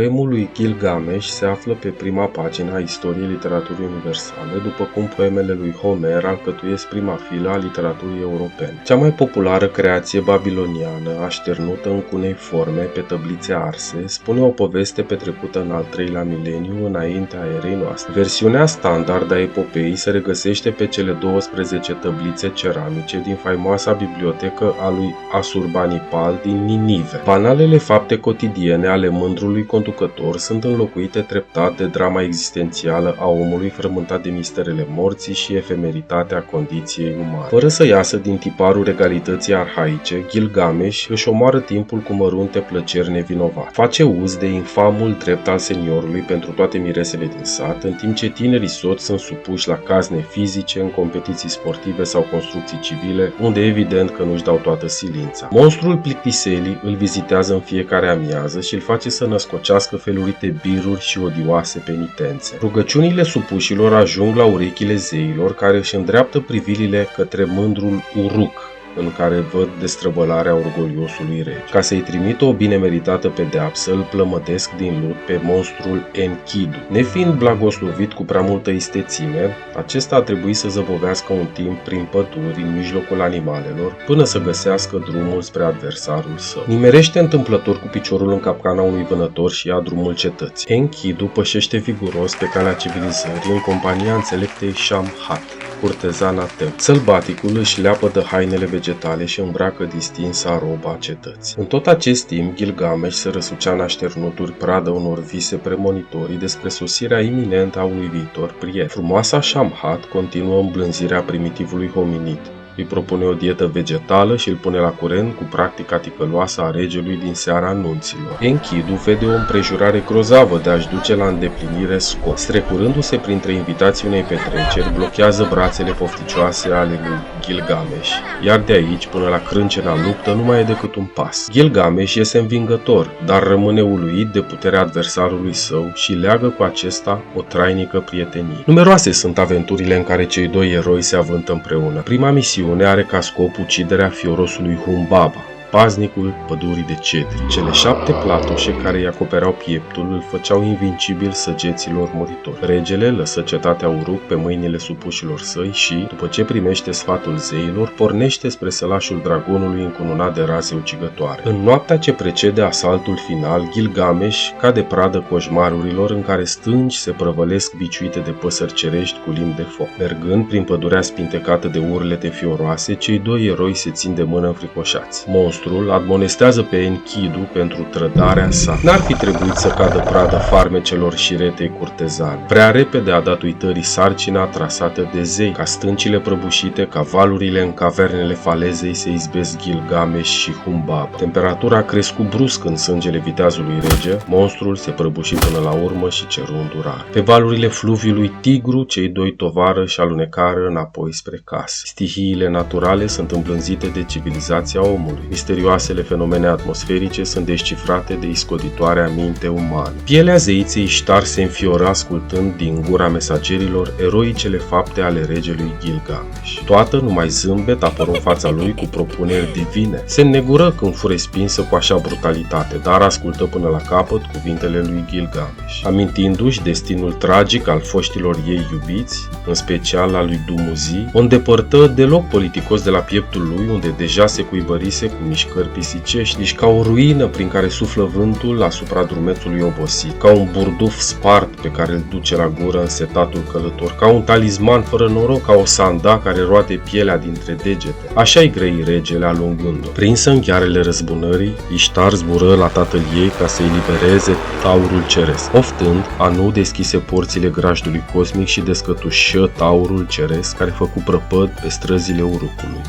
Poemul lui Gilgamesh se află pe prima pagină a istoriei literaturii universale, după cum poemele lui Homer alcătuiesc prima filă a literaturii europene. Cea mai populară creație babiloniană, așternută în cuneiforme pe tăblițe arse, spune o poveste petrecută în al treilea mileniu înaintea erei noastre. Versiunea standard a epopeii se regăsește pe cele 12 tăblițe ceramice din faimoasa bibliotecă a lui Asurbanipal din Ninive. Banalele fapte cotidiene ale mândrului conducător sunt înlocuite treptat de drama existențială a omului frământat de misterele morții și efemeritatea condiției umane. Fără să iasă din tiparul egalității arhaice, Gilgamesh își omoară timpul cu mărunte plăceri nevinovate. Face uz de infamul drept al seniorului pentru toate miresele din sat, în timp ce tinerii soți sunt supuși la cazne fizice în competiții sportive sau construcții civile, unde evident că nu-și dau toată silința. Monstrul plictiselii îl vizitează în fiecare amiază și îl face să născocească felurite biruri și odioase penitențe. Rugăciunile supușilor ajung la urechile zeilor, care își îndreaptă privirile către mândrul Uruk, în care văd destrăbălarea orgoliosului rege. Ca să-i trimită o bine meritată pedeapsă, îl plămădesc din lut pe monstrul Enkidu. Nefiind blagoslovit cu prea multă istețime, acesta a trebuit să zăbovească un timp prin păduri, în mijlocul animalelor, până să găsească drumul spre adversarul său. Nimerește întâmplător cu piciorul în capcana unui vânător și ia drumul cetății. Enkidu pășește viguros pe calea civilizării în compania înțeleptei Shamhat, curtezana Tem. Sălbaticul își leapădă hainele vegetale și îmbracă distinsa roba cetății. În tot acest timp, Gilgamesh se răsucea în așternuturi pradă unor vise premonitorii despre sosirea iminentă a unui viitor prieten. Frumoasa Shamhat continuă îmblânzirea primitivului hominid. Îi propune o dietă vegetală și îl pune la curent cu practica ticăloasă a regelui din seara anunților. Enkidu vede o împrejurare grozavă de a-și duce la îndeplinire scop. Strecurându-se printre invitații unei petreceri, blochează brațele pofticioase ale lui Gilgamesh, iar de aici până la crâncena luptă nu mai e decât un pas. Gilgamesh iese învingător, dar rămâne uluit de puterea adversarului său și leagă cu acesta o trainică prietenie. Numeroase sunt aventurile în care cei doi eroi se avântă împreună. Prima misiune are ca scop uciderea fiorosului Humbaba, paznicul pădurii de cedri. Cele 7 platoșe care îi acopereau pieptul îl făceau invincibil săgeților muritori. Regele lăsă cetatea Uruk pe mâinile supușilor săi și, după ce primește sfatul zeilor, pornește spre sălașul dragonului încununat de raze ucigătoare. În noaptea ce precede asaltul final, Gilgamesh cade pradă coșmarurilor în care stânci se prăvălesc biciuite de păsări cerești cu limbi de foc. Mergând prin pădurea spintecată de urlete fioroase, cei doi eroi se țin de mână înfricoșați. Monstrul admonestează pe Enkidu pentru trădarea sa. N-ar fi trebuit să cadă pradă farmecelor șiretei curtezane. Prea repede a dat uitării sarcina trasată de zei. Ca stâncile prăbușite, ca valurile în cavernele falezei se izbesc Gilgamesh și Humbaba. Temperatura a crescut brusc în sângele viteazului rege, monstrul se prăbuși până la urmă și ceru îndurare. Pe valurile fluviului Tigru, cei doi tovarăși alunecară înapoi spre casă. Stihiile naturale sunt îmblânzite de civilizația omului. Misterioasele fenomene atmosferice sunt descifrate de iscoditoarea minte umană. Pielea zeiței Ishtar se înfioră ascultând din gura mesagerilor eroicele fapte ale regelui Gilgamesh. Toată numai zâmbet apără în fața lui cu propuneri divine. Se înnegură când fu respinsă cu așa brutalitate, dar ascultă până la capăt cuvintele lui Gilgamesh. Amintindu-și destinul tragic al foștilor ei iubiți, în special al lui Dumuzi, o îndepărtă deloc politicos de la pieptul lui, unde deja se cuibărise cu mișcări pisicești, nici ca o ruină prin care suflă vântul asupra drumețului obosit, ca un burduf spart pe care îl duce la gură însetatul călător, ca un talisman fără noroc, ca o sanda care roade pielea dintre degete. Așa-i grei regele alungându-o. Prinsă în ghearele răzbunării, Ishtar zbură la tatăl ei ca să elibereze taurul ceresc. Oftând, Anu deschise porțile grajdului cosmic și descătușă taurul ceresc care făcu prăpăd pe străzile Urukului.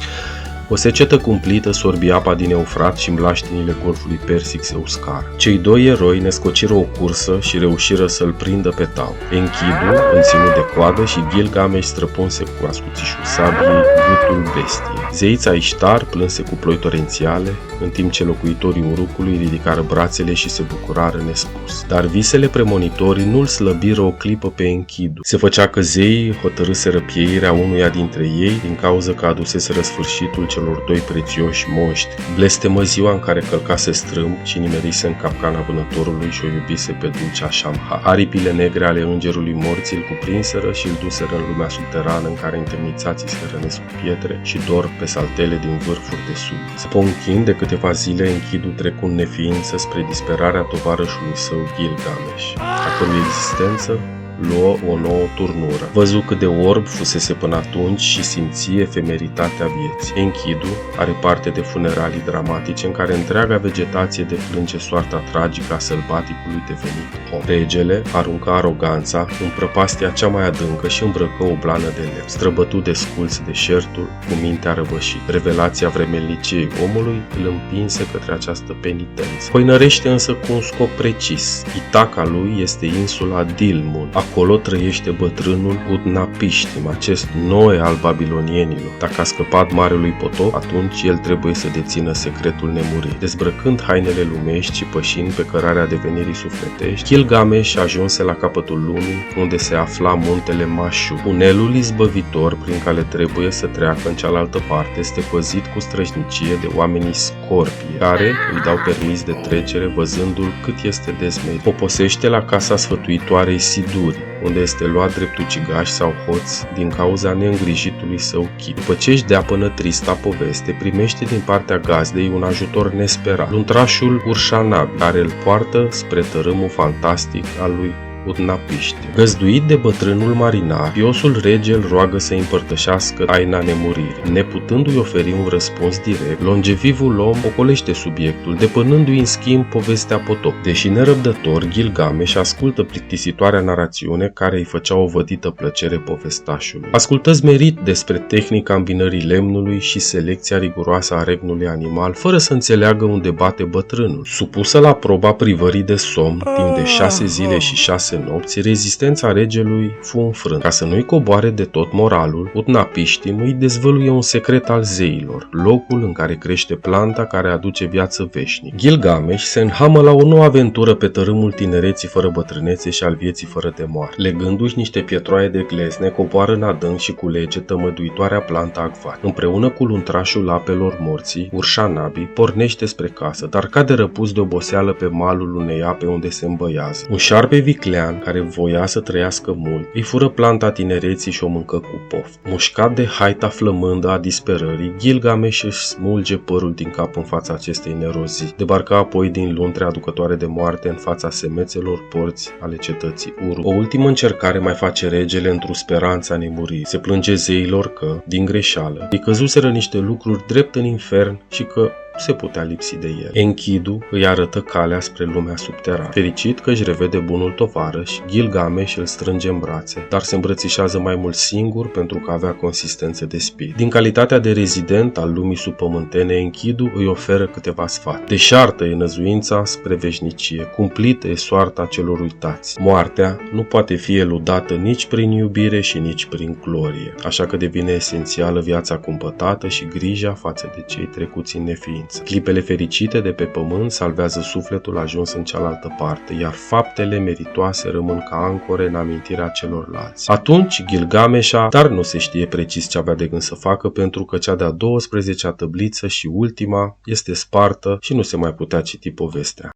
O secetă cumplită sorbi apa din Eufrat și mlaștinile golfului Persic se uscară. Cei doi eroi nescociră o cursă și reușiră să-l prindă pe Tau. Enkidu înținut de coadă și Gilgamesh străpunse cu ascuțișul sabiei gâtul bestiei. Zeița Ishtar plânse cu ploi torențiale, în timp ce locuitorii Urukului ridicară brațele și se bucurară nespus. Dar visele premonitorii nu-l slăbiră o clipă pe Enkidu. Se făcea că zeii hotărâseră pieirea unuia dintre ei din cauza că aduseseră sfârșitul celor doi prețioși moști, blestemă ziua în care călcase strâmb și nimerise în capcana vânătorului și o iubise pe dulcea Shamha. Aripile negre ale îngerului morții îl cuprinseră și îl duseră în lumea subterană în care întemnițații se rănesc cu pietre și dorm pe saltele din vârfuri de sud. Sponchin, de câteva zile, Enkidu trecu în neființă spre disperarea tovarășului său Gilgamesh, a cărui existență luă o nouă turnură. Văzu cât de orb fusese până atunci și simți efemeritatea vieții. Enkidu are parte de funeralii dramatice în care întreaga vegetație deplânge soarta tragică a sălbaticului devenit om. Regele aruncă aroganța în prăpastia cea mai adâncă și îmbrăcă o blană de lemn. Străbătu de sculț deșertul cu mintea răvășită. Revelația vremelniciei omului îl împinse către această penitență. Hoinărește însă cu un scop precis. Itaca lui este insula Dilmun. Acolo trăiește bătrânul Utnapishtim, acest Noe al babilonienilor. Dacă a scăpat marelui potop, atunci el trebuie să dețină secretul nemuririi. Dezbrăcând hainele lumești și pășind pe cărarea devenirii sufletești, Gilgamesh ajunse la capătul lumii, unde se afla muntele Mashu. Tunelul izbăvitor prin care trebuie să treacă în cealaltă parte este păzit cu străjnicie de oamenii scorpie, care îi dau permis de trecere văzându-l cât este de smerit. Poposește la casa sfătuitoarei Siduri, unde este luat drept ucigaș sau hoț din cauza neîngrijitului său chip. După ce își dea până trista poveste, primește din partea gazdei un ajutor nesperat, luntrașul Urshanabi, care îl poartă spre tărâmul fantastic al lui Utnapishtim. Găzduit de bătrânul marinar, piosul rege îl roagă să împărtășească taina nemuririi. Neputându-i oferi un răspuns direct, longevivul om ocolește subiectul, depănându-i în schimb povestea potop. Deși nerăbdător, Gilgamesh ascultă plictisitoarea narațiune care îi făcea o vădită plăcere povestașului. Ascultă smerit despre tehnica îmbinării lemnului și selecția riguroasă a regnului animal, fără să înțeleagă unde bate bătrânul. Supusă la proba privării de somn, timp de 6 zile și 6 nopți, rezistența regelui fu înfrântă. Ca să nu-i coboare de tot moralul, Utnapishtim îi dezvăluie un secret al zeilor, locul în care crește planta care aduce viață veșnică. Gilgamesh se înhamă la o nouă aventură pe tărâmul tinereții fără bătrânețe și al vieții fără de moarte. Legându-și niște pietroaie de glezne, coboară în adânc și culege tămăduitoarea planta acvat. Împreună cu luntrașul apelor morții, Urshanabi pornește spre casă, dar cade răpus de oboseală pe malul unei ape unde se îmbăiază. Un șarpe viclean care voia să trăiască mult, îi fură planta tinereții și o mâncă cu poft. Mușcat de haita flămândă a disperării, Gilgamesh își smulge părul din cap în fața acestei nerozii. Debarca apoi din luntre aducătoare de moarte în fața semețelor porți ale cetății Uru. O ultimă încercare mai face regele într-o speranță a nemuririi. Se plânge zeilor că, din greșeală, îi căzuseră niște lucruri drept în infern și că se putea lipsi de el. Enkidu îi arătă calea spre lumea subterană. Fericit că își revede bunul tovarăș, Gilgamesh îl strânge în brațe, dar se îmbrățișează mai mult singur pentru că avea consistență de spirit. Din calitatea de rezident al lumii subpământene, Enkidu îi oferă câteva sfaturi. Deșartă e năzuința spre veșnicie, cumplită e soarta celor uitați. Moartea nu poate fi eludată nici prin iubire și nici prin glorie, așa că devine esențială viața cumpătată și grija față de cei trecuți în neființă. Clipele fericite de pe pământ salvează sufletul ajuns în cealaltă parte, iar faptele meritoase rămân ca ancore în amintirea celorlalți. Atunci Gilgamesha, dar nu se știe precis ce avea de gând să facă, pentru că cea de-a 12-a tăbliță și ultima este spartă și nu se mai putea citi povestea.